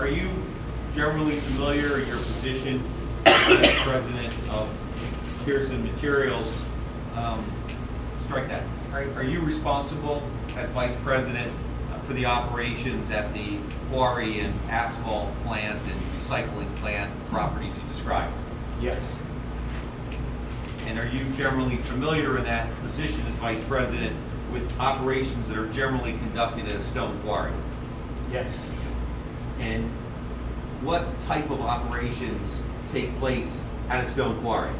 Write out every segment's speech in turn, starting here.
are you generally familiar in your position as president of Pearson Materials? Strike that. Are you responsible as vice president for the operations at the quarry and asphalt plant and recycling plant properties you described? Yes. And are you generally familiar in that position as vice president with operations that are generally conducted at a stone quarry? Yes. And what type of operations take place at a stone quarry?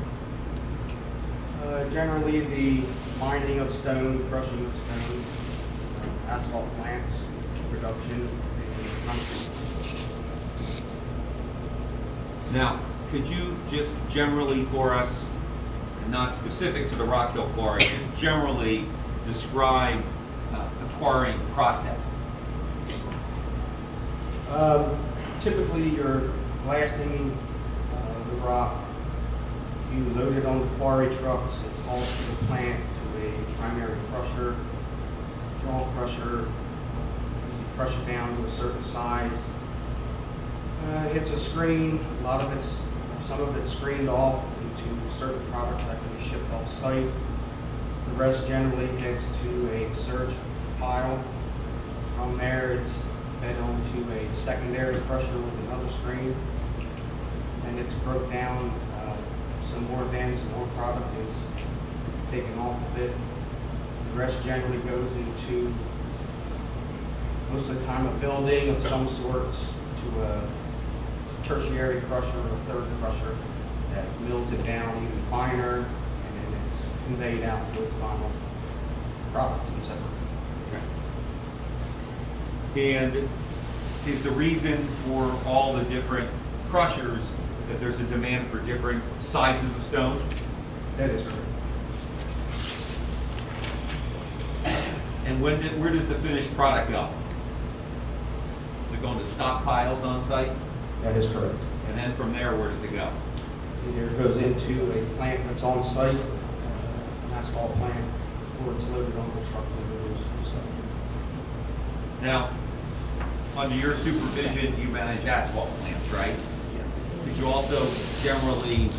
Generally, the mining of stone, crushing of stone, asphalt plants, production, and concrete. Now, could you just generally for us, not specific to the Rockhill Quarry, just generally describe the quarrying process? Typically, you're blasting the rock. You load it on the quarry trucks. It's hauled to the plant to a primary crusher, jaw crusher. You crush it down to a certain size. Hits a screen. Some of it's screened off into certain products that can be shipped off site. The rest generally heads to a surge pile. From there, it's fed onto a secondary crusher with another screen, and it's broke down. Some more product is taken off of it. The rest generally goes into, most of the time, a building of some sorts to a tertiary crusher or a third crusher that mills it down even finer, and then it's conveyed out to its final products and separate. And is the reason for all the different crushers that there's a demand for different sizes of stone? That is correct. And where does the finished product go? Does it go into stockpiles on site? That is correct. And then from there, where does it go? Either it goes into a plant that's on site, an asphalt plant, or it's loaded on the trucks and goes to site. Now, under your supervision, you manage asphalt plants, right? Yes. Could you also generally,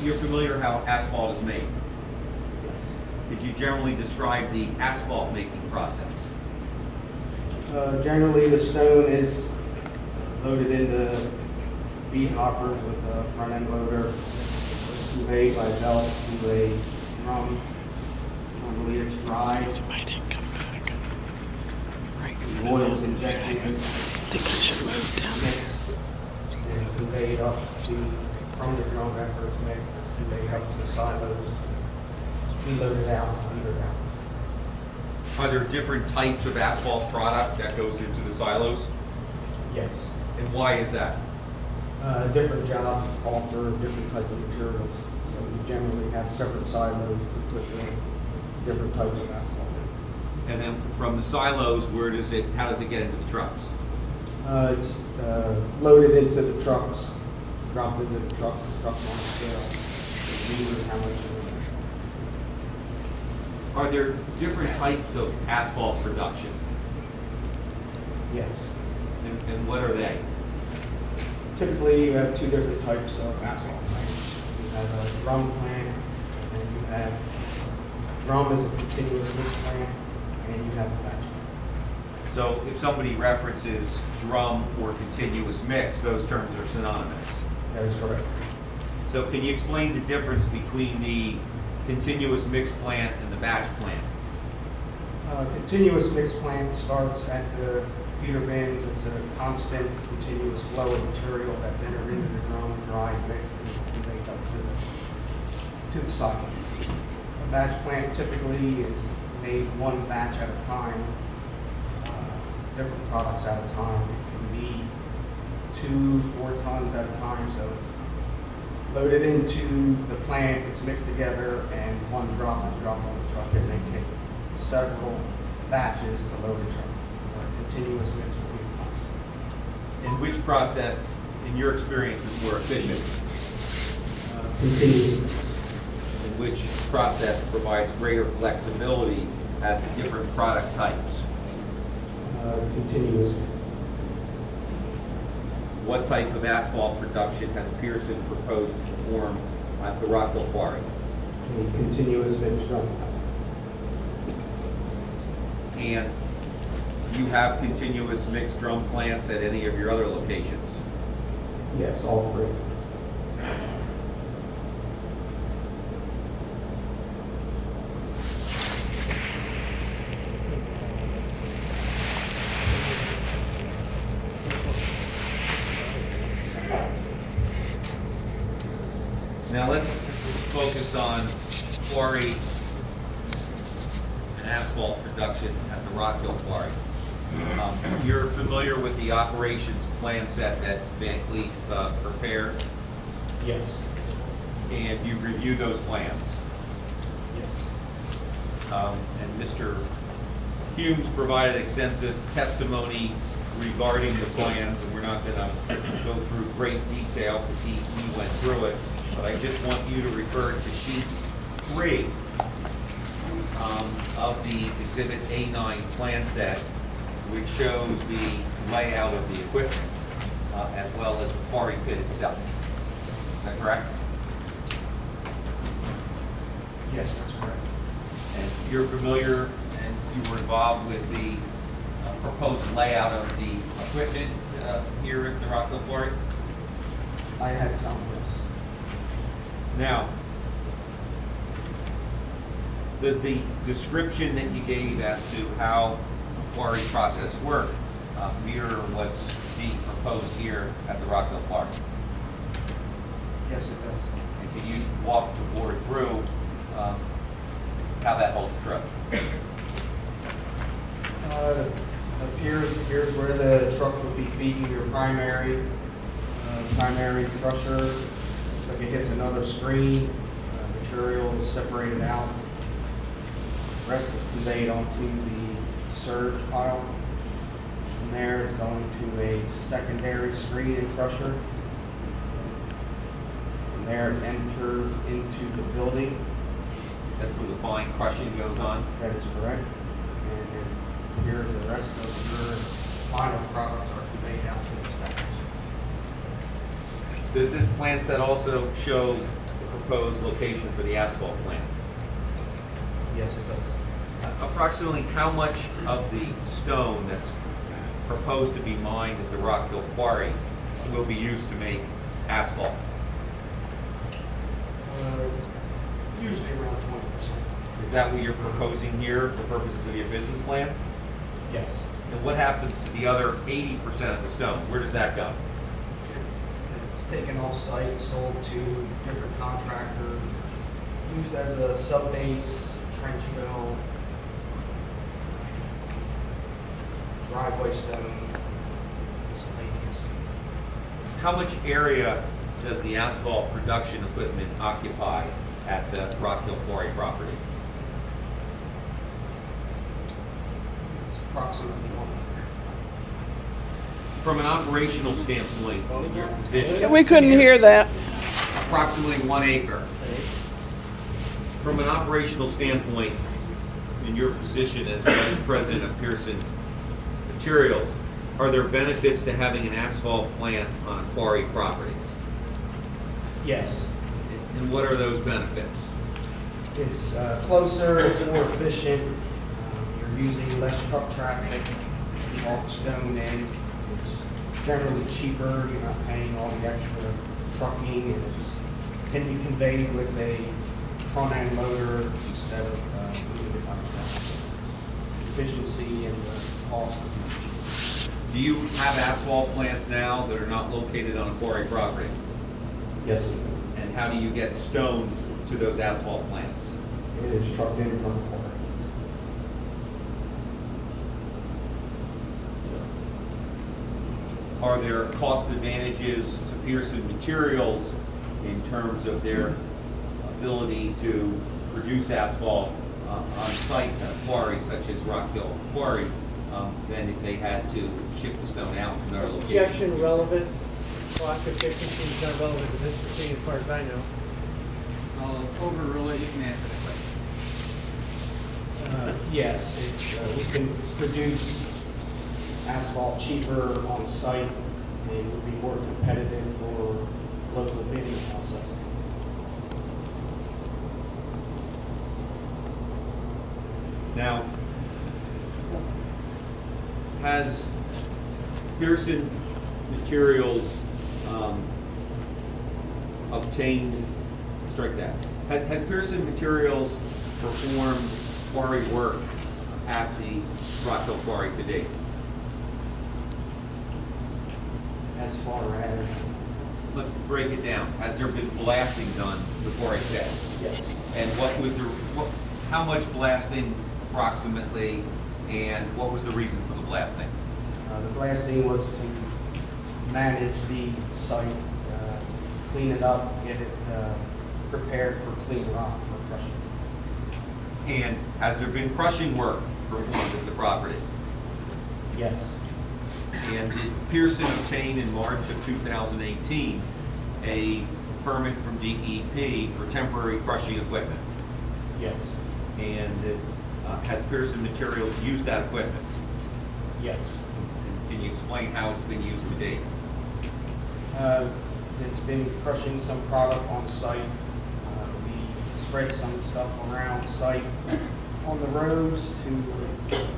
you're familiar how asphalt is made? Yes. Could you generally describe the asphalt making process? Generally, the stone is loaded into feed hoppers with a front end loader, conveyed by belt to a drum. Normally, it's dry. Somebody didn't come back. Right. The oil is injected. I think I should move down there. And conveyed up from the drum after it's mixed. It's conveyed up to the silos. We load it out, feed it out. Are there different types of asphalt product that goes into the silos? Yes. And why is that? Different jobs call for different types of materials. So we generally have separate silos to put the different types of asphalt in. And then from the silos, how does it get into the trucks? It's loaded into the trucks, dropped into the trucks on a scale. Usually how much is in there. Are there different types of asphalt production? Yes. And what are they? Typically, you have two different types of asphalt plants. You have a drum plant, and you have drum is a continuous mix plant, and you have a batch plant. So if somebody references drum or continuous mix, those terms are synonymous. That is correct. So can you explain the difference between the continuous mix plant and the batch plant? Continuous mix plant starts at the feeder bins. It's a constant, continuous flow of material that's entered into the drum, dry, mixed, and conveyed up to the silos. A batch plant typically is made one batch at a time, different products at a time. It can be 2-4 tons at a time, so it's loaded into the plant, it's mixed together, and one drop is dropped on the truck, and they take several batches to load a truck. Continuous mix will be constant. And which process, in your experience, is more efficient? Continuous mix. And which process provides greater flexibility as to different product types? Continuous mix. what type of asphalt production has Pearson proposed to perform at the Rockhill Quarry? A continuous mixed drum. And you have continuous mixed drum plants at any of your other locations? Yes, all three. Now let's focus on quarry and asphalt production at the Rockhill Quarry. You're familiar with the operations plan set that Van Cleef prepared, Yes. and you reviewed those plans. Yes. And Mr. Humes provided extensive testimony regarding the plans, and we're not gonna go through great detail because he went through it, but I just want you to refer to sheet 3 of the Exhibit A9 plan set, which shows the layout of the equipment, as well as the quarry pit itself. Is that correct? Yes, that's correct. And you're familiar and you were involved with the proposed layout of the equipment here at the Rockhill Quarry? I had some, yes. Now, does the description that you gave as to how the quarry process worked mirror what's being proposed here at the Rockhill Quarry? Yes, it does. And can you walk the board through how that holds true? Here's where the trucks would be feeding your primary crusher. Looks like it hits another screen, material is separated out. The rest is conveyed onto the surge pile. From there, it's going to a secondary screen and crusher. From there, it enters into the building. That's where the fine crushing goes on. That is correct. And then here's the rest of your final products are conveyed out to the stackers. Does this plan set also show the proposed location for the asphalt plant? Yes, it does. Approximately how much of the stone that's proposed to be mined at the Rockhill Quarry will be used to make asphalt? Usually around 20%. Is that what you're proposing here for purposes of your business plan? Yes. And what happens to the other 80% of the stone? Where does that go? It's taken off site, sold to different contractors, used as a sub base, trench fill, driveway stone, miscellaneous. How much area does the asphalt production equipment occupy at the Rockhill Quarry property? It's approximately 1 From an operational standpoint, in your position, We couldn't hear that. approximately 1 acre. From an operational standpoint, in your position as Vice President of Pearson Materials, are there benefits to having an asphalt plant on a quarry property? Yes. And what are those benefits? It's closer, it's more efficient, you're using less truck traffic, you haul the stone in, it's generally cheaper, you're not paying all the extra trucking, and it's can be conveyed with a front end loader instead of moving it by truck. Efficiency and the cost of the Do you have asphalt plants now that are not located on a quarry property? Yes, And how do you get stone to those asphalt plants? it is trucked in from the quarry. Are there cost advantages to Pearson Materials in terms of their ability to produce asphalt on site at a quarry such as Rockhill Quarry than if they had to ship the stone out to another location? Objection relevant, clock efficiency is not relevant to this proceeding as far as I know. I'll overrule it, you can answer the question. Yes, we can produce asphalt cheaper on site It would be more competitive for local bidding process. Now, has Pearson Materials obtained, strike that, has Pearson Materials performed quarry work at the Rockhill Quarry to date? As far as, Let's break it down. Has there been blasting done, the quarry said? yes, And how much blasting approximately, and what was the reason for the blasting? the blasting was to manage the site, clean it up, get it prepared for clean rock for crushing. And has there been crushing work performed at the property? Yes, And did Pearson obtain in March of 2018 a permit from DEP for temporary crushing equipment? yes, And has Pearson Materials used that equipment? yes. And can you explain how it's been used to date? It's been crushing some product on site. We spread some stuff around site on the roads to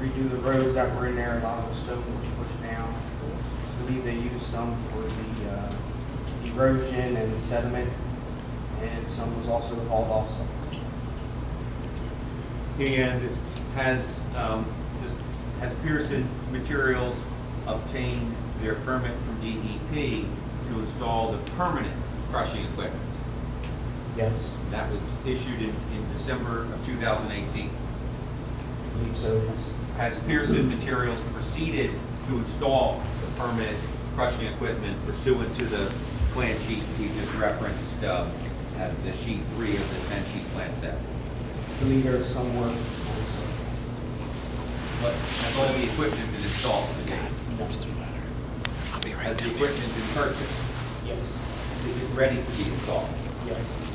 redo the roads that were in there. A lot of the stone was pushed down. I believe they used some for the erosion and sediment, and some was also hauled off site. And has Pearson Materials obtained their permit from DEP to install the permanent crushing equipment? Yes, That was issued in December of 2018. I believe so, yes. Has Pearson Materials proceeded to install the permanent crushing equipment pursuant to the plan sheet we just referenced as sheet 3 of the 10-sheet plan set? I believe there's some work on site. But has all the equipment been installed to date? What's the matter? I'll be right Has the down. equipment been purchased? Yes, Is it ready to be installed? yes.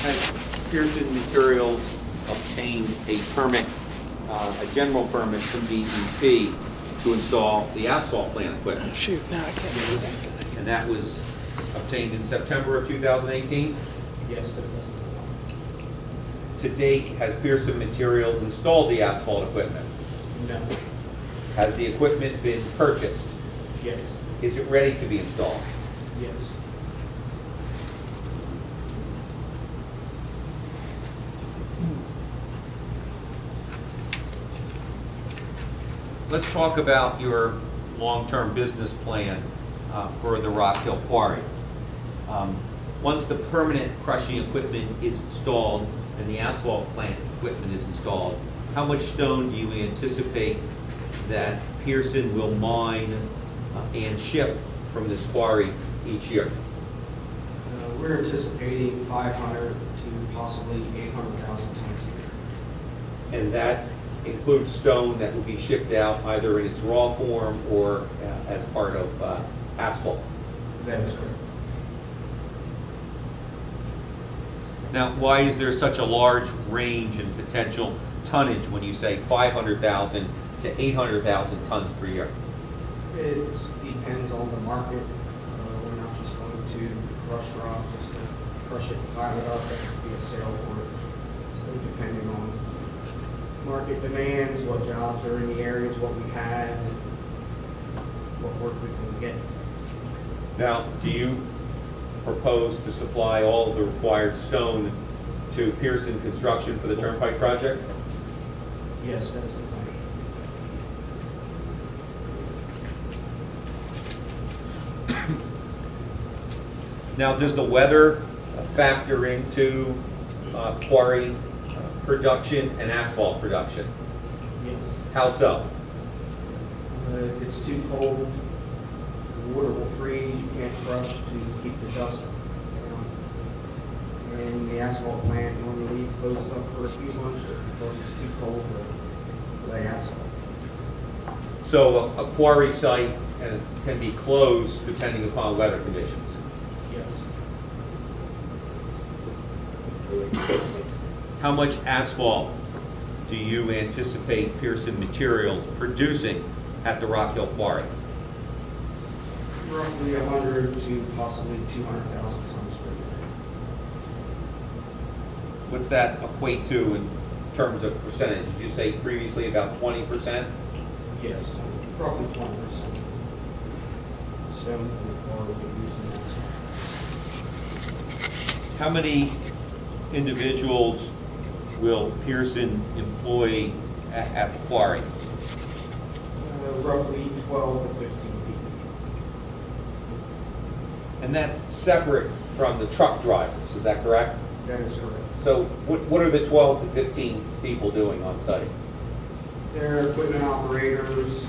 Has Pearson Materials obtained a permit, a general permit from DEP to install the asphalt plant Oh, equipment? shoot, no, I can't see that. And that was obtained in September of 2018? Yes, to the best of the knowledge. To date, has Pearson Materials installed the asphalt equipment? No, Has the equipment been purchased? yes, Is it ready to be installed? yes. Let's talk about your long-term business plan for the Rockhill Quarry. Once the permanent crushing equipment is installed and the asphalt plant equipment is installed, how much stone do you anticipate that Pearson will mine and ship from this quarry each year? We're anticipating 500 to possibly 800,000 tons a year. And that includes stone that will be shipped out either in its raw form or as part of asphalt. That is correct. Now, why is there such a large range in potential tonnage when you say 500,000 to 800,000 tons per year? It depends on the market. We're not just going to crush rock just to crush it, pile it up, there could be a sale for it. So depending on market demands, what jobs are in the areas, what we have, and what work we can get. Now, do you propose to supply all of the required stone to Pearson Construction for the Turnpike project? Yes, that is the plan. Now, does the weather factor into quarry production and asphalt production? Yes. How so? If it's too cold, the water will freeze, you can't crush to keep the dust down. And the asphalt plant normally closes up for a few months just because it's too cold to lay asphalt. So a quarry site can be closed depending upon weather conditions. Yes. How much asphalt do you anticipate Pearson Materials producing at the Rockhill Quarry? Roughly 100 to possibly 200,000 tons per year. What's that equate to in terms of percentage? Did you say previously about 20%? Yes, roughly 20%. Stone from the quarry will be used in that. How many individuals will Pearson employ at the quarry? Roughly 12 to 15 people. And that's separate from the truck drivers, is that correct? That is correct. So what are the 12 to 15 people doing on site? They're equipment operators,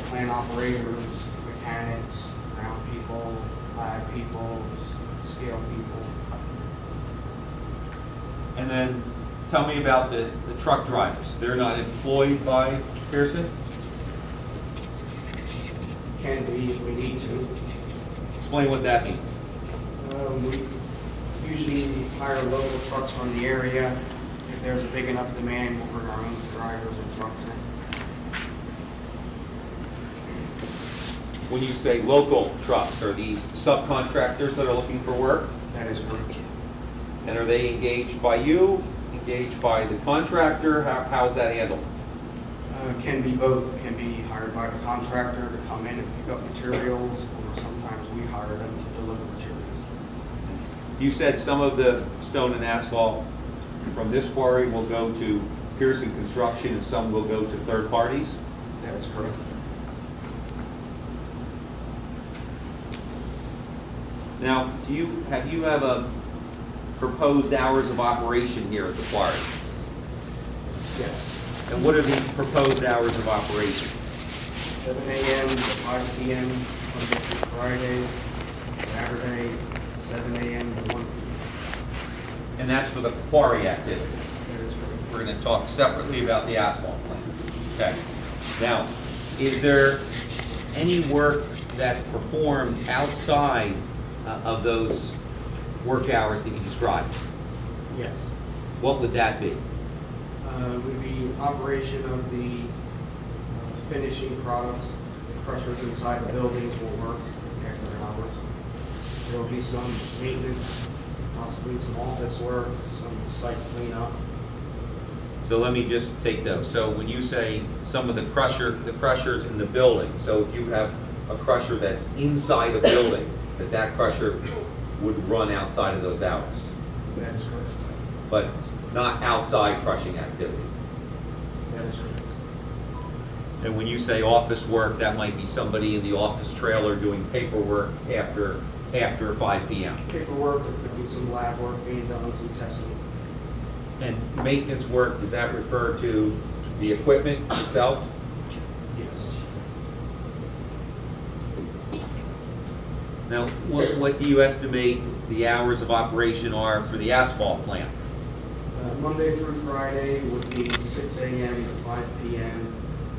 plant operators, mechanics, ground people, lab people, scale people. And then tell me about the truck drivers. They're not employed by Pearson? Can be if we need to. Explain what that means. We usually hire local trucks from the area. If there's a big enough demand, we'll bring our own drivers and trucks in. When you say local trucks, are these subcontractors that are looking for work? That is correct. And are they engaged by you, engaged by the contractor? How's that handled? Can be both. Can be hired by the contractor to come in and pick up materials, or sometimes we hire them to deliver materials. You said some of the stone and asphalt from this quarry will go to Pearson Construction and some will go to third parties? That is correct. Now, have you a proposed hours of operation here at the quarry? Yes. And what are the proposed hours of operation? 7 a.m. to 5 p.m. Monday through Friday. Saturday, 7 a.m. to 1 p.m. And that's for the quarry activities. That is correct. We're going to talk separately about the asphalt plant. Okay. Now, is there any work that's performed outside of those work hours that you described? Yes. What would that be? Would be operation of the finishing products. The crushers inside the buildings will work after hours. There will be some maintenance, possibly some office work, some site cleanup. So let me just take those. So when you say some of the crushers in the building, so if you have a crusher that's inside a building, that crusher would run outside of those hours, That is correct. but not outside crushing activity. That is correct. And when you say office work, that might be somebody in the office trailer doing paperwork after 5 p.m. Paperwork, there could be some lab work being done, some testing. And maintenance work, does that refer to the equipment itself? Yes. Now, what do you estimate the hours of operation are for the asphalt plant? Monday through Friday would be 6 a.m. to 5 p.m.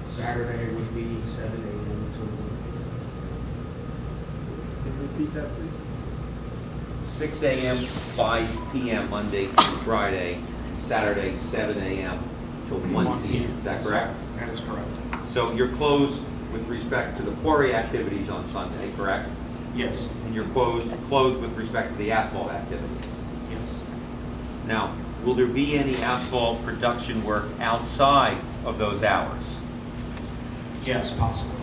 Saturday would be 7 a.m. to 1 p.m. Can you repeat that, please? 6 a.m. to 5 p.m. Monday through Friday, Saturday 7 a.m. to 1 p.m. Is that correct? That is correct. So you're closed with respect to the quarry activities on Sunday, correct? Yes. And you're closed with respect to the asphalt activities. Yes. Now, will there be any asphalt production work outside of those hours? Yes, possible.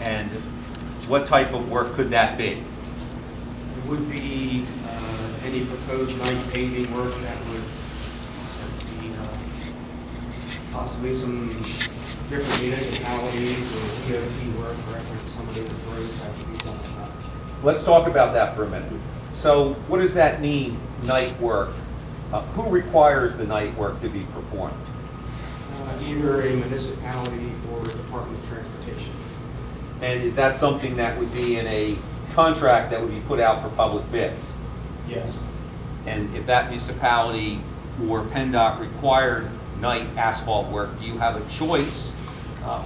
And what type of work could that be? It would be any proposed night paving work that would be possibly some different municipalities or DOT work, or some of the roads that would be done. Let's talk about that for a minute. So what does that mean, night work? Who requires the night work to be performed? Either a municipality or a Department of Transportation. And is that something that would be in a contract that would be put out for public bid? Yes. And if that municipality or PennDOT required night asphalt work, do you have a choice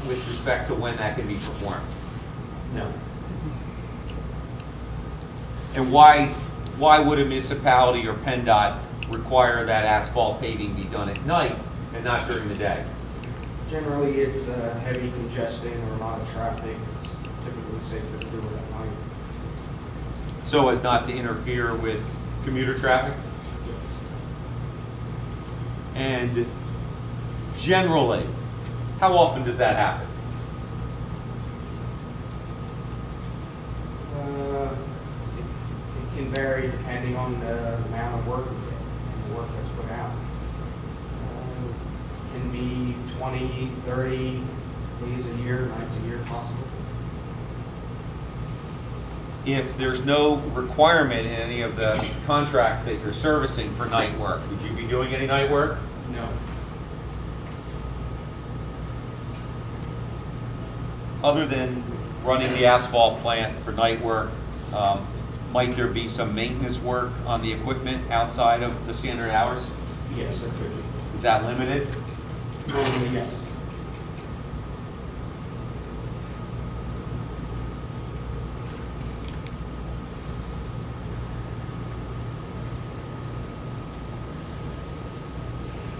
with respect to when that can be performed? No. And why would a municipality or PennDOT require that asphalt paving be done at night and not during the day? Generally, it's heavy congestion or a lot of traffic. It's typically safer to do it at night. So as not to interfere with commuter traffic? Yes. And generally, how often does that happen? It can vary depending on the amount of work we get and the work that's put out. Can be 20, 30 days a year, nights a year possible. If there's no requirement in any of the contracts that you're servicing for night work, would you be doing any night work? No. Other than running the asphalt plant for night work, might there be some maintenance work on the equipment outside of the standard hours? Yes, it could be. Is that limited? Normally, yes.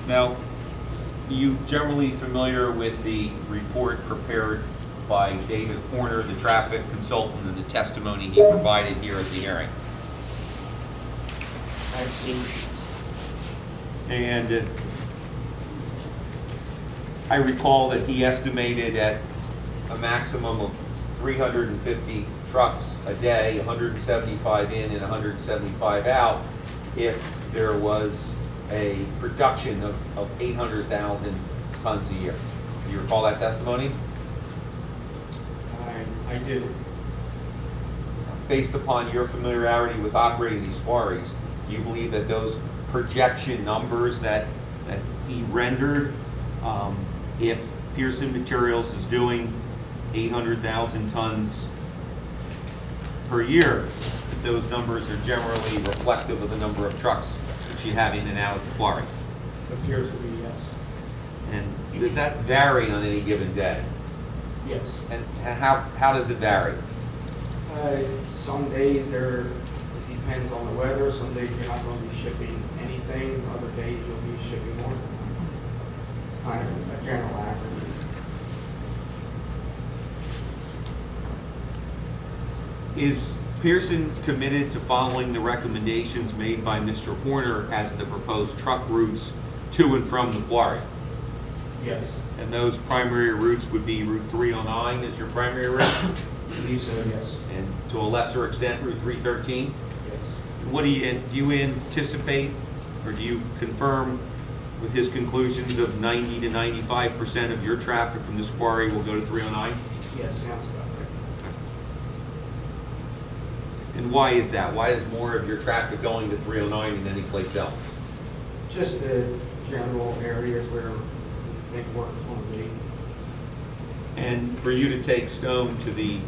Now, are you generally familiar with the report prepared by David Horner, the traffic consultant, and the testimony he provided here at the hearing? I've seen these. And I recall that he estimated at a maximum of 350 trucks a day, 175 in and 175 out, if there was a production of 800,000 tons a year. Do you recall that testimony? I do. Based upon your familiarity with operating these quarries, do you believe that those projection numbers that he rendered, if Pearson Materials is doing 800,000 tons per year, that those numbers are generally reflective of the number of trucks that you have in and out of the quarry? Appears to be yes. And does that vary on any given day? Yes. And how does it vary? Some days it depends on the weather. Some days you're not going to be shipping anything. Other days you'll be shipping more. It's kind of a general average. Is Pearson committed to following the recommendations made by Mr. Horner as the proposed truck routes to and from the quarry? Yes. And those primary routes would be Route 309 as your primary route, I believe so, yes. and to a lesser extent, Route 313? Yes. What do you anticipate, or do you confirm with his conclusions of 90 to 95% of your traffic from this quarry will go to 309? Yes, sounds about right. And why is that? Why is more of your traffic going to 309 than any place else? Just the general areas where we think work's going to be. And for you to take stone to the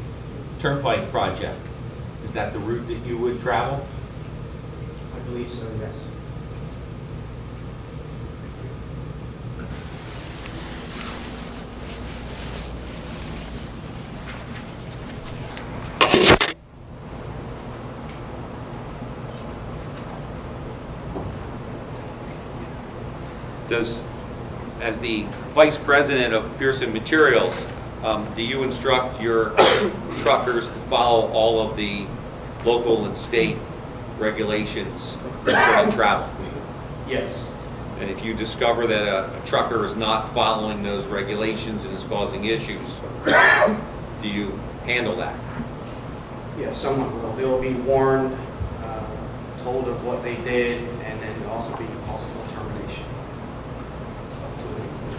Turnpike project, is that the route that you would travel? I believe so, yes. Does, as the vice president of Pearson Materials, do you instruct your truckers to follow all of the local and state regulations concerning travel? Yes. And if you discover that a trucker is not following those regulations and is causing issues, do you handle that? Yes, someone will. They will be warned, told of what they did, and then there'll also be a possible termination. Up to and including.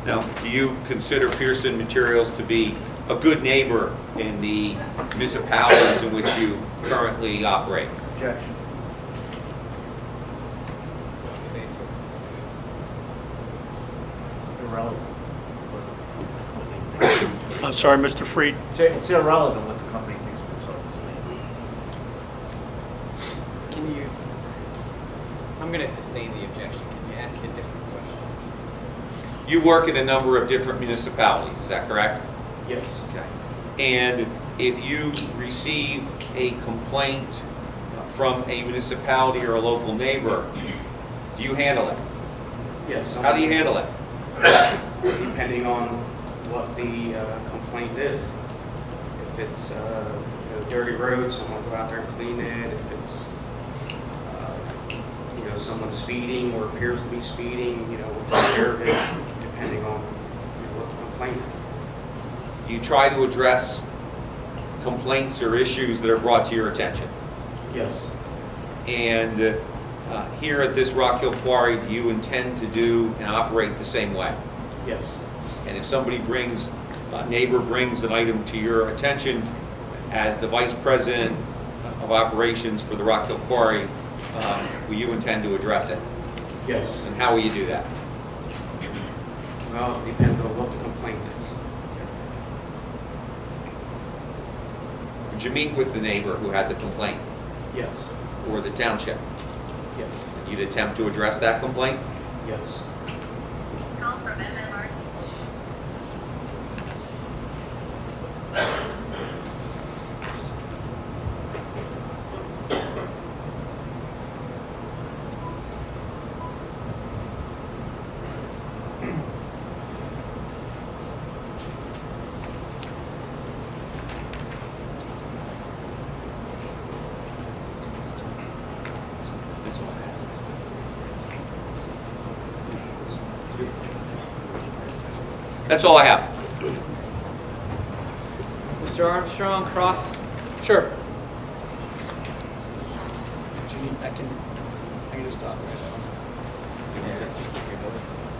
Now, do you consider Pearson Materials to be a good neighbor in the municipalities in which you currently operate? Objection. What's the basis? Irrelevant. I'm sorry, Mr. Freed. It's irrelevant what the company thinks of themselves. Can you, I'm gonna sustain the objection. Can you ask a different question? You work in a number of different municipalities, is that correct? Yes. Okay. And if you receive a complaint from a municipality or a local neighbor, do you handle it? Yes. How do you handle it? Depending on what the complaint is. If it's dirty roads, someone will go out there and clean it. If it's someone speeding or appears to be speeding, we'll take care of it, depending on what the complaint is. Do you try to address complaints or issues that are brought to your attention? Yes. And here at this Rockhill Quarry, do you intend to do and operate the same way? Yes. And if somebody a neighbor brings an item to your attention, as the Vice President of Operations for the Rockhill Quarry, will you intend to address it? Yes. And how will you do that? Well, it depends on what the complaint is. Did you meet with the neighbor who had the complaint, Yes. or the township? Yes. You'd attempt to address that complaint? Yes. Call from MMRC. That's all I have. That's all I have. Mr. Armstrong, cross. Sure. I can just talk right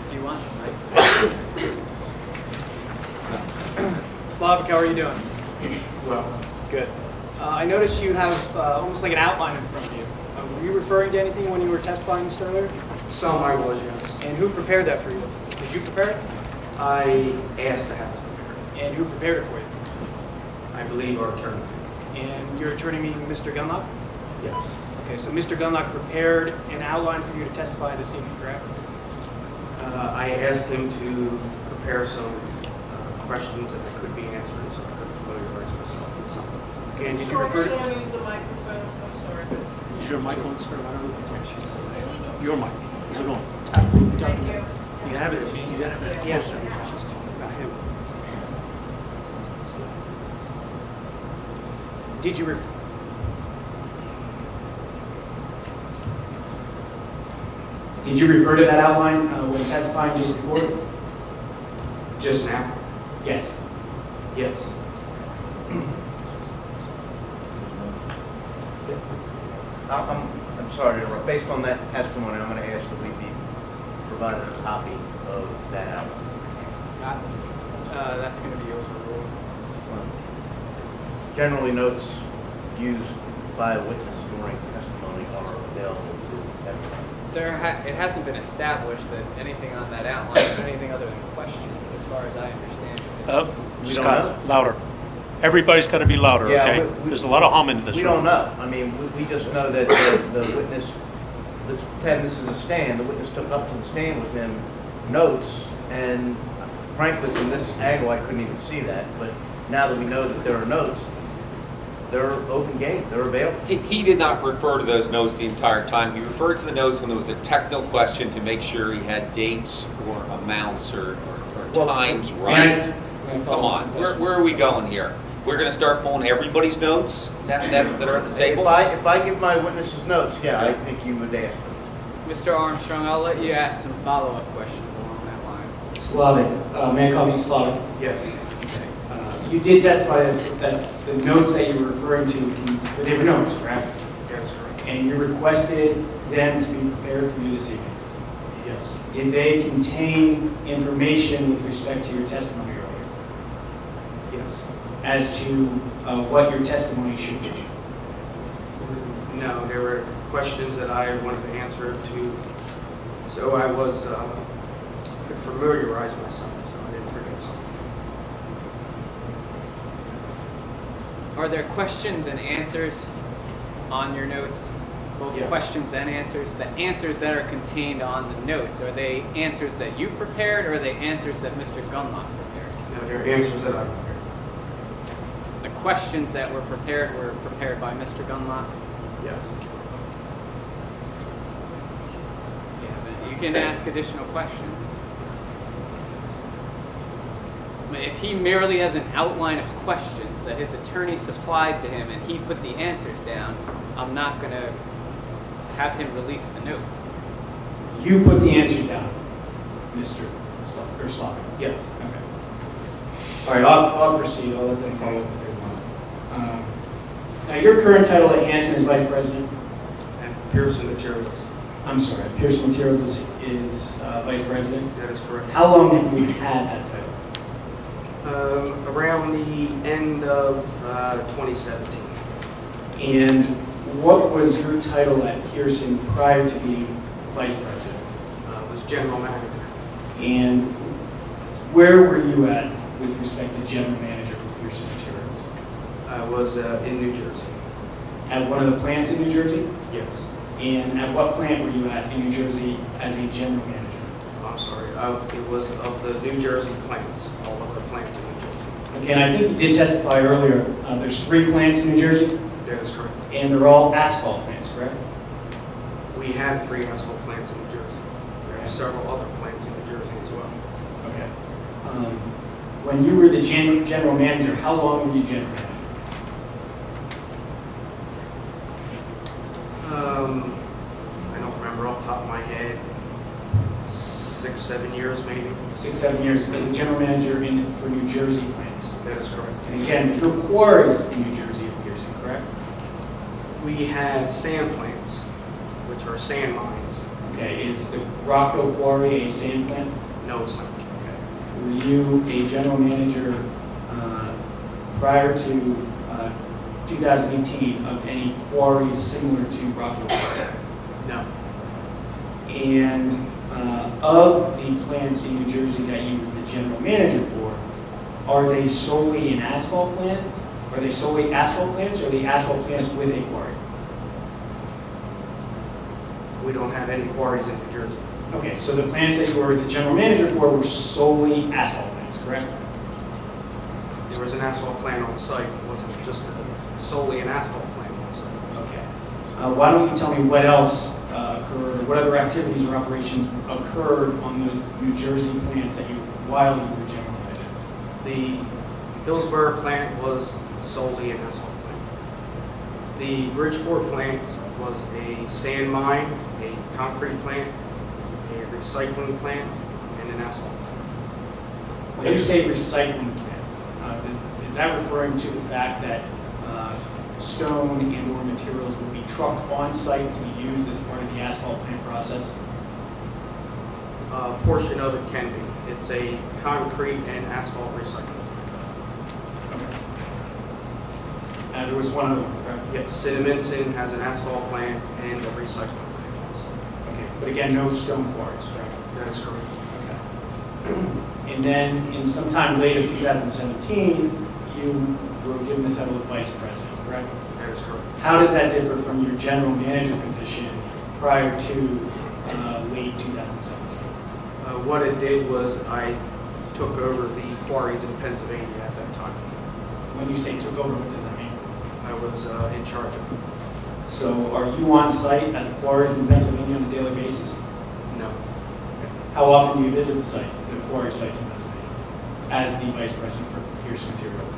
If you want. Slavic, how are you doing? Well, Good. I noticed you have almost like an outline in front of you. Were you referring to anything when you were testifying just earlier? some I was, yes. And who prepared that for you? Did you prepare it? I asked to have it prepared. And who prepared it for you? I believe our attorney. And your attorney meaning Mr. Gunlock? Yes. Okay, so Mr. Gunlock prepared an outline for you to testify this evening, correct? I asked him to prepare some questions that could be answered so I could familiarize myself with something. Okay, and did you Mr. refer to... Armstrong, use the microphone. I'm sorry. Is your mic on, sir? Your mic. Is it on? Thank you. You have it. You have it. Yes, sir. She's talking about him. Did you... Did you refer to that outline when testifying just before? Just now? Yes. Yes. I'm sorry to interrupt. Based on that testimony, I'm going to ask that we be provided a copy of that outline. That's going to be overruled. Generally, notes used by a witness during testimony are available to everyone. It hasn't been established that anything on that outline is anything other than questions, as far as I understand it. We don't Scott, louder. Everybody's got to be louder, Yeah, okay? There's a lot of hum in this room. We don't know. I mean, we just know that the witness, let's pretend this is a stand, the witness took up to the stand with him notes, and frankly, from this angle, I couldn't even see that, but now that we know that there are notes, they're open game, they're available. He did not refer to those notes the entire time. He referred to the notes when there was a technical question to make sure he had dates or amounts or Well, times right. and- Come on, where are we going here? We're going to start pulling everybody's notes that are at the table? If I give my witnesses notes, yeah, I think you would ask them. Mr. Armstrong, I'll let you ask some follow-up questions along that line. Slavic, may I call you Slavic? Yes. You did testify that the notes that you were referring to, they were notes, correct? That's correct. And you requested them to be prepared for you this evening. Yes. Did they contain information with respect to your testimony earlier Yes. as to what your testimony should be? No, there were questions that I wanted to answer to, so I could familiarize myself, so I didn't forget something. Are there questions and answers on your notes? both Yes. questions and answers? The answers that are contained on the notes, are they answers that you prepared, or are they answers that Mr. Gunlock prepared? No, there are answers that I prepared. The questions that were prepared by Mr. Gunlock? Yes. Yeah, but you can ask additional questions. But if he merely has an outline of questions that his attorney supplied to him and he put the answers down, I'm not going to have him release the notes. You put the answers down, Mr. Slavic. Yes. Okay. All right, I'll proceed. I'll let them follow up if they want. Now, your current title at Hanson is Vice President? And Pearson Materials. I'm sorry, Pearson Materials is Vice President. That is correct. How long have you had that title? Around the end of 2017. And what was your title at Pearson prior to being Vice President? Was general manager. And where were you at with respect to General Manager for Pearson Materials? I was in New Jersey. At one of the plants in New Jersey? Yes. And at what plant were you at in New Jersey as a General Manager? I'm sorry. It was of the New Jersey plants, all of the plants in New Jersey. Okay, and I think you did testify earlier, there's 3 plants in New Jersey, That is correct. and they're all asphalt plants, correct? We have 3 asphalt plants in New Jersey. There are several other plants in New Jersey as well. Okay. When you were the general manager, how long were you general manager? I don't remember off the top of my head. 6, 7 years maybe. 6, 7 years as a general manager for New Jersey plants. That is correct. And again, your quarries in New Jersey at Pearson, correct? We have sand plants, which are sand mines. Okay, is the Rockhill Quarry a sand plant? No, it's not. Okay. Were you a general manager prior to 2018 of any quarries similar to Rockhill Quarry? No. And of the plants in New Jersey that you were the general manager for, are they solely in asphalt plants? Are they solely asphalt plants, or are they asphalt plants with a quarry? We don't have any quarries in New Jersey. Okay, so the plants that you were the general manager for were solely asphalt plants, correct? There was an asphalt plant on site. It wasn't just solely an asphalt plant on site. Okay. Why don't you tell me what else occurred, what other activities or operations occurred on those New Jersey plants that while you were general manager? The Hillsborough plant was solely an asphalt plant. The Bridgeport plant was a sand mine, a concrete plant, a recycling plant, and an asphalt plant. When you say recycling plant, is that referring to the fact that stone and or materials would be trucked on site to be used as part of the asphalt plant process? A portion of it can be. It's a concrete and asphalt recycling plant. Okay. There was one other one, correct? Yes, Cinnaminson has an asphalt plant and a recycling plant also. Okay, but again, no stone quarries, correct? That is correct. Okay. And then in some time late of 2017, you were given the title of vice president, correct? That is correct. How does that differ from your general manager position prior to late 2017? What it did was I took over the quarries in Pennsylvania at that time. When you say took over, what does that mean? I was in charge of it. So are you on site at the quarries in Pennsylvania on a daily basis? No. How often do you visit the site, the quarry sites in Pennsylvania, as the vice president for Pearson Materials?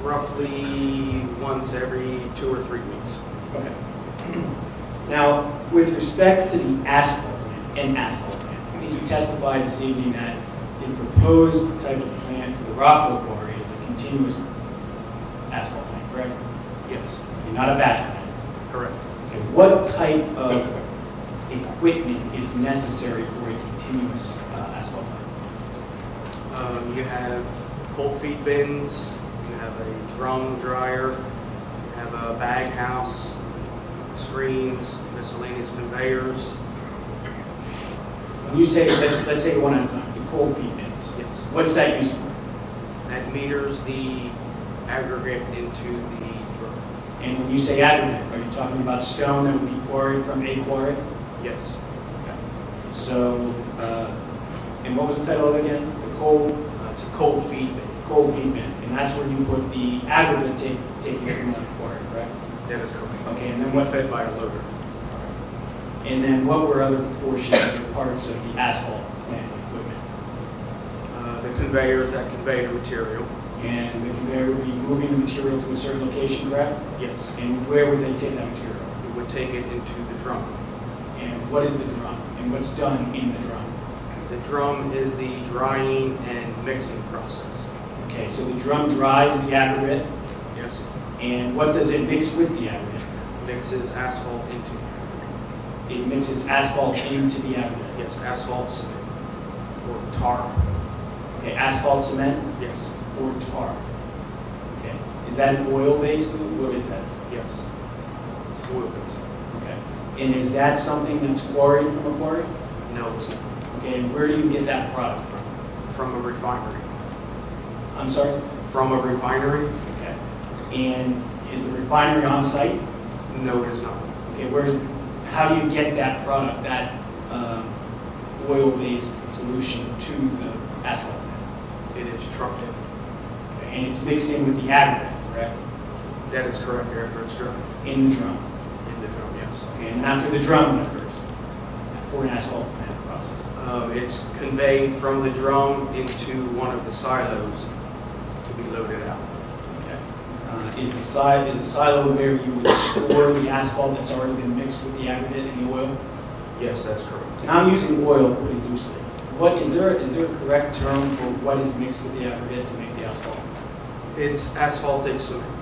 Roughly once every 2 or 3 weeks. Okay. Now, with respect to the asphalt plant, I think you testified this evening that the proposed type of plant for the Rockhill Quarry is a continuous asphalt plant, correct? Yes, Okay, not a batch plant. correct. Okay, what type of equipment is necessary for a continuous asphalt plant? You have cold feed bins, you have a drum dryer, you have a bag house, screens, miscellaneous conveyors. When you say, let's take it one at a time, the cold feed bins, Yes. what's that used for? That meters the aggregate into the drum. And when you say aggregate, are you talking about stone that would be quarried from a quarry? Yes. So, and what was the title of it again? The cold It's a cold feed bin. cold feed bin, and that's where you put the aggregate taken from the quarry, correct? That is correct. Okay, and then what? Fed by a loader. And then what were other portions or parts of the asphalt plant equipment? The conveyors that convey the material. And the conveyor would be moving the material to a certain location, correct? Yes. And where would they take that material? We would take it into the drum. And what is the drum? And what's done in the drum? The drum is the drying and mixing process. Okay, so the drum dries the aggregate, Yes. and what does it mix with the aggregate? Mixes asphalt into, It mixes asphalt into the aggregate. yes, asphalt cement or tar. Okay, asphalt cement Yes. or tar. Okay, is that an oil-based? What is that? Yes. Oil-based. Okay, and is that something that's quarried from a quarry? No, it's not. Okay, and where do you get that product from? From a refinery. I'm sorry? From a refinery? Okay, and is the refinery on site? No, it is not. Okay, how do you get that product, that oil-based solution to the asphalt plant? It is trucked in. Okay, and it's mixed in with the aggregate, correct? That is correct after it's dry. In the drum. In the drum, yes. Okay, and after the drum occurs for an asphalt plant process. It's conveyed from the drum into one of the silos to be loaded out. Okay. Is the silo where you would store the asphalt that's already been mixed with the aggregate and the oil? Yes, that's correct. And I'm using oil pretty loosely. Is there a correct term for what is mixed with the aggregate to make the asphalt? It's asphaltic cement.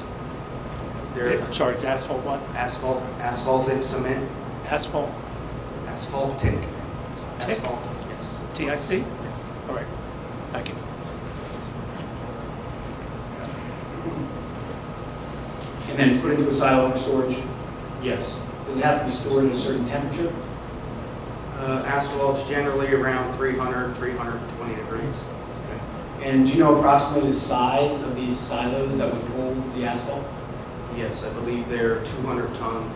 There, Sorry, it's asphalt what? asphaltic cement, Asphalt, asphaltic. Tick? Asphalt, yes. TIC? Yes. All right, thank you. And then it's put into a silo for storage? Yes. Does it have to be stored at a certain temperature? Asphalt's generally around 300, 320 degrees. And do you know approximately the size of these silos that would hold the asphalt? Yes, I believe they're 200-ton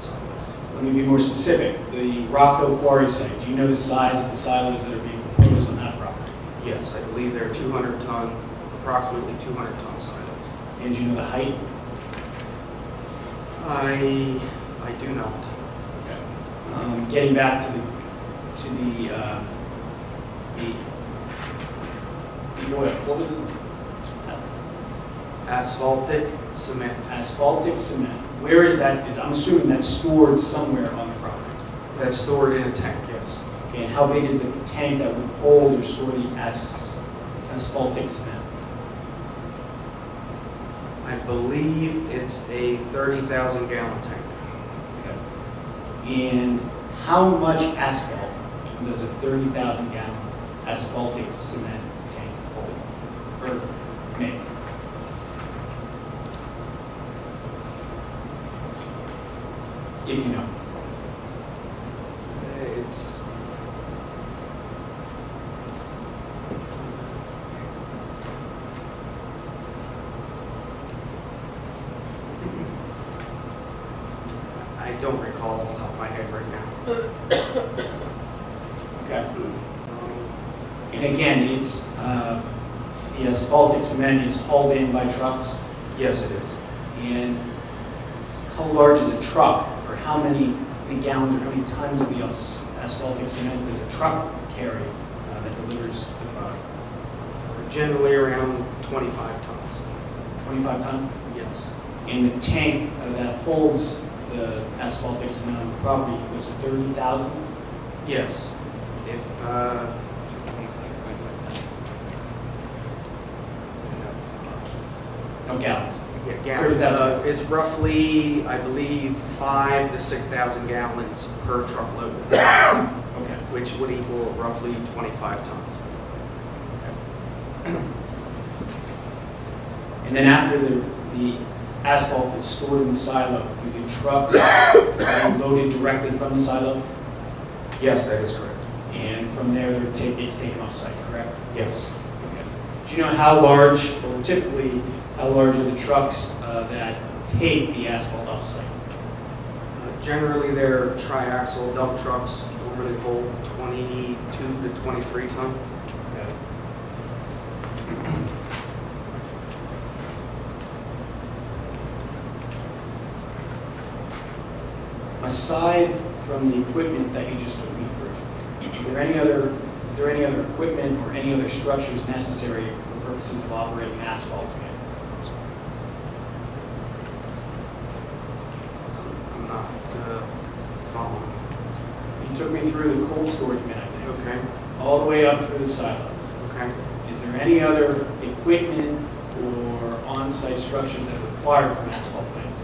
silos. Let me be more specific. The Rockhill Quarry site, do you know the size of the silos that are being proposed on that property? Yes, I believe they're 200-ton, approximately 200-ton silos. And do you know the height? I do not. Getting back to the oil, what was it? Asphaltic cement. Asphaltic cement. Where is that? I'm assuming that's stored somewhere on the property. That's stored in a tank, yes. Okay, and how big is the tank that would hold or store the asphaltic cement? I believe it's a 30,000 gallon tank. Okay. And how much asphalt does a 30,000 gallon asphaltic cement tank hold or make? If you know. It's I don't recall off the top of my head right now. Okay. And again, it's the asphaltic cement is hauled in by trucks. Yes, it is. And how large is a truck, or how many gallons or how many tons of the asphaltic cement does a truck carry that delivers the product? Generally around 25 tons. 25 ton? Yes. And the tank that holds the asphaltic cement on the property was 30,000? Yes. If No gallons. yeah, 30,000. it's roughly, I believe, 5,000 to 6,000 gallons per truckload, Okay. which would equal roughly 25 tons. And then after the asphalt is stored in the silo, do the trucks are loaded directly from the silo? Yes, that is correct. And from there, it's taken off site, correct? Yes. Okay. Do you know how large, or typically, how large are the trucks that take the asphalt off-site? Generally, they're triaxle dump trucks, normally hold 22 to 23 ton. Okay. Aside from the equipment that you just took me through, is there any other equipment or any other structures necessary for purposes of operating an asphalt plant? I'm not following. You took me through the cold storage bin, I think, Okay, all the way up through the silo. okay. Is there any other equipment or on-site structures that are required from an asphalt plant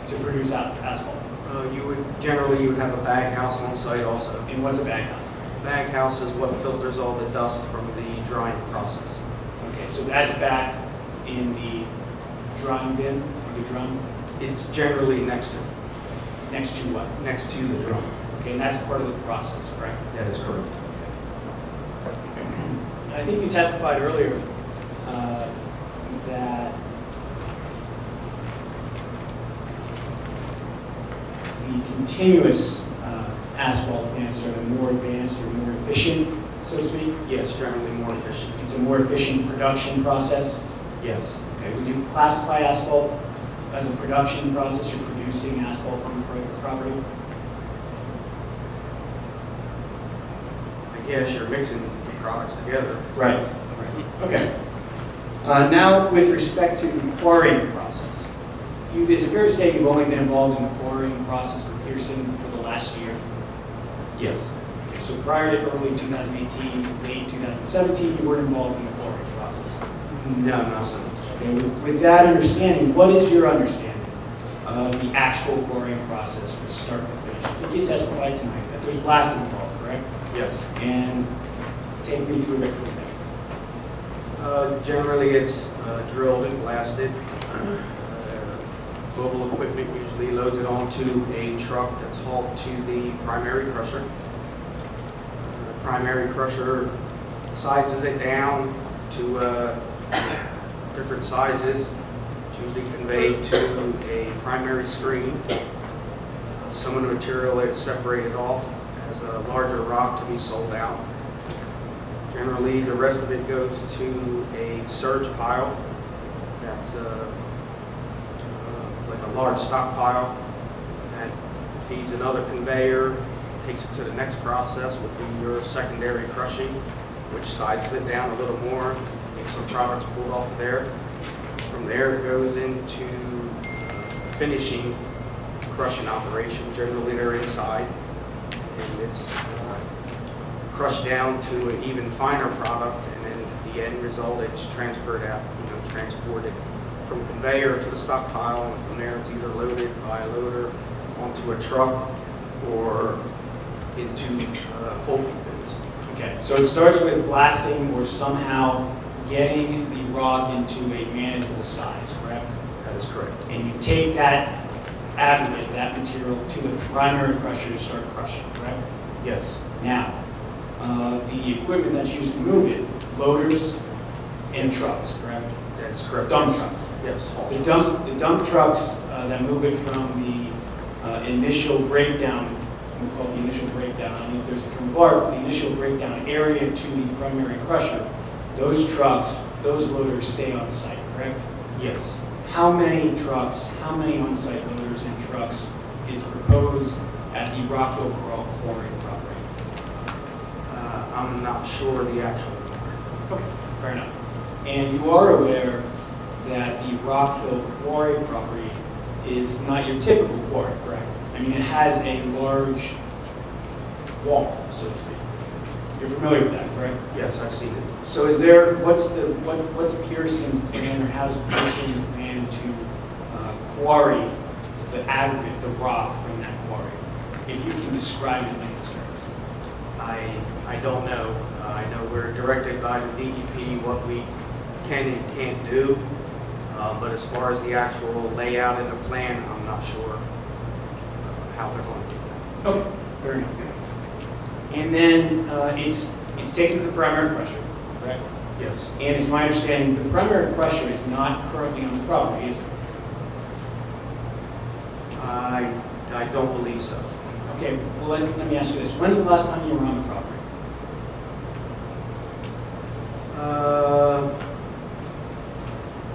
to produce asphalt? You would have a bag house on site also. And what's a bag house? Bag house is what filters all the dust from the drying process. Okay, so that's back in the drying bin or the drum It's generally next to what? the drum. Okay, and that's part of the process, correct? That is correct. I think you testified earlier that the continuous asphalt plants are the more advanced or more efficient, so to speak. Yes, generally more efficient. It's a more efficient production process. Yes. Okay, would you classify asphalt as a production process? You're producing asphalt on the private property? I guess you're mixing the products together. Right. Okay. Now, with respect to the quarrying process, is it fair to say you've only been involved in the quarrying process for Pearson for the last year? Yes. Okay, so prior to early 2018, late 2017, you weren't involved in the quarrying process? No, not so much. Okay, with that understanding, what is your understanding of the actual quarrying process from start to finish? I think you testified tonight that there's blasting involved, correct? Yes. And take me through it from there. Generally, it's drilled and blasted. Mobile equipment usually loads it onto a truck that's hauled to the primary crusher. The primary crusher sizes it down to different sizes. It's usually conveyed to a primary screen. Some of the material is separated off as a larger rock to be sold out. Generally, the rest of it goes to a surge pile that's like a large stockpile that feeds another conveyor, takes it to the next process, would be your secondary crushing, which sizes it down a little more, gets some products pulled off of there. From there, it goes into finishing crushing operation. Generally, they're inside, and it's crushed down to an even finer product, and then the end result, it's transported out, transported from conveyor to the stockpile, and from there, it's either loaded by a loader onto a truck or into whole feed bins. Okay, so it starts with blasting or somehow getting the rock into a manageable size, correct? That is correct. And you take that aggregate, that material, to the primary crusher to start crushing, correct? Yes. Now, the equipment that's used to move it, loaders and trucks, correct? That's correct. Dump trucks. Yes. haul The trucks. dump trucks that move it from the initial breakdown, we'll call it the initial breakdown, I don't know if there's a term for it, but the initial breakdown area to the primary crusher, those trucks, those loaders stay on site, correct? Yes. How many trucks, how many on-site loaders and trucks is proposed at the Rockhill Quarry property? I'm not sure the actual number. Okay, fair enough. And you are aware that the Rockhill Quarry property is not your typical quarry, correct? I mean, it has a large wall, so to speak. You're familiar with that, correct? Yes, I've seen it. So is there, what's Pearson's plan, or how does Pearson plan to quarry the aggregate, the rock from that quarry? If you can describe it in layman's terms. I don't know. I know we're directed by the DEP what we can and can't do, but as far as the actual layout in the plan, I'm not sure how they're going to do that. Okay, fair enough. And then it's taken to the primary crusher, correct? Yes. And it's my understanding the primary crusher is not currently on the property, is it? I don't believe so. Okay, well, let me ask you this. When's the last time you were on the property?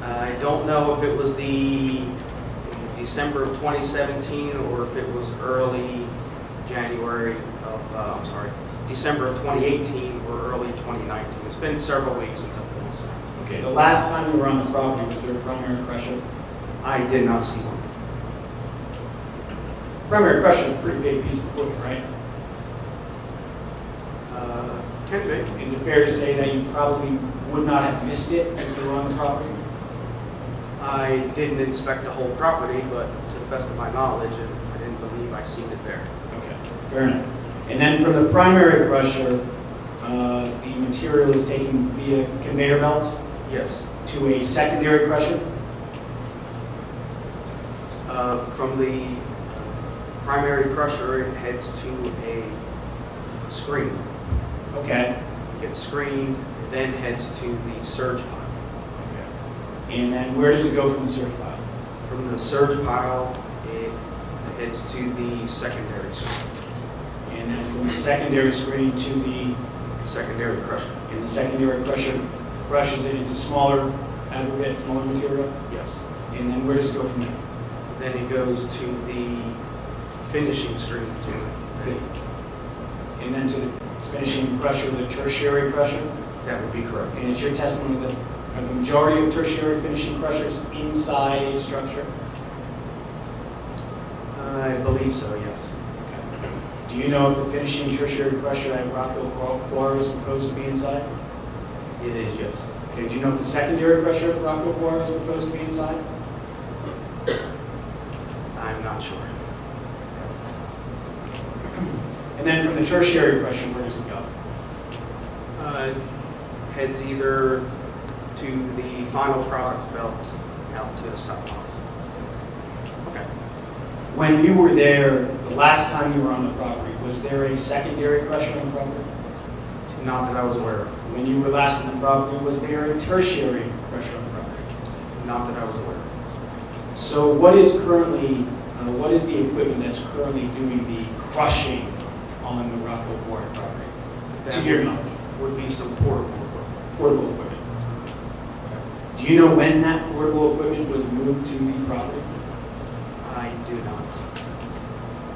I don't know if it was the December of 2017 or if it was early January of, December of 2018 or early 2019. It's been several weeks since I've been inside. Okay, the last time you were on the property, was there a primary crusher? I did not see one. Primary crusher is a pretty big piece of equipment, right? Can be. Is it fair to say that you probably would not have missed it if you were on the property? I didn't inspect the whole property, but to the best of my knowledge, I didn't believe I seen it there. Okay, fair enough. And then from the primary crusher, the material is taken via conveyor belts Yes. to a secondary crusher? From the primary crusher, it heads to a screen. Okay. Gets screened, then heads to the surge pile. And then where does it go from the surge pile? From the surge pile, it heads to the secondary screen, And then from the secondary screen to the, secondary crusher. and the secondary crusher crushes it into smaller aggregate, smaller material? Yes. And then where does it go from there? Then it goes to the finishing screen And then to the finishing crusher, the tertiary crusher? that would be correct. And it's your testimony that are the majority of tertiary finishing crushers inside a structure? I believe so, yes. Do you know if the finishing tertiary crusher at Rockhill Quarry is supposed to be inside? It is, yes. Okay, do you know if the secondary crusher at the Rockhill Quarry is supposed to be inside? I'm not sure. And then from the tertiary crusher, where does it go? Heads either to the final product belt out to the stockpiles. Okay. When you were there, the last time you were on the property, was there a secondary crusher on the property? Not that I was aware of. When you were last on the property, was there a tertiary crusher on the property? Not that I was aware of. So what is currently, what is the equipment that's currently doing the crushing on the Rockhill Quarry property? To your knowledge, Would be some portable equipment. portable equipment. Do you know when that portable equipment was moved to the property? I do not.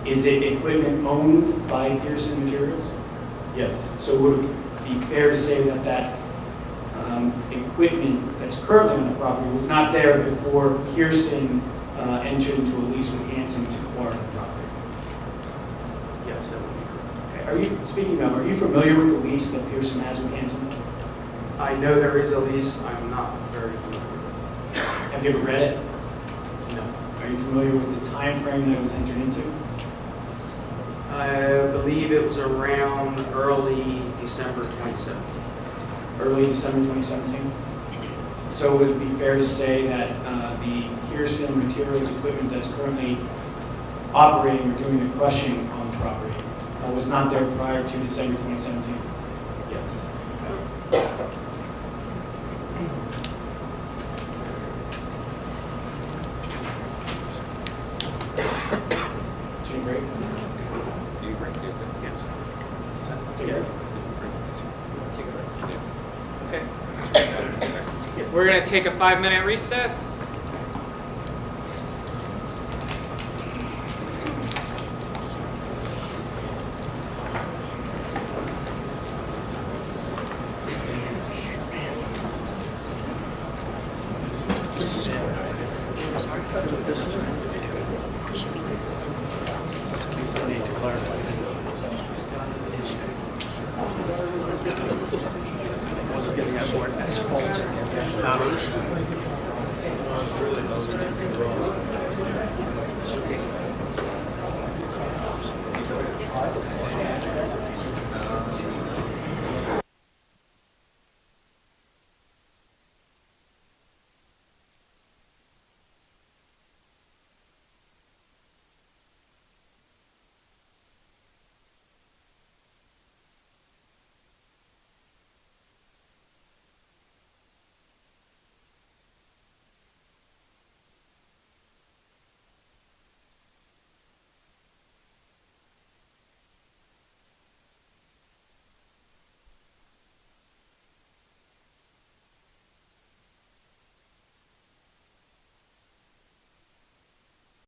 Is it equipment owned by Pearson Materials? Yes. So would it be fair to say that that equipment that's currently on the property was not there before Pearson entered into a lease with Hanson to acquire the property? Yes, that would be correct. Okay. Speaking of, are you familiar with the lease that Pearson has with Hanson? I know there is a lease. I'm not very familiar with Have you ever read it? it. No. Are you familiar with the time frame that it was entered into? I believe it was around early December 2017. Early December 2017? So would it be fair to say that the Pearson Materials equipment that's currently operating or doing the crushing on the property was not there prior to December 2017? Yes. Jim, great. Okay. We're going to take a 5-minute recess. Asphalt.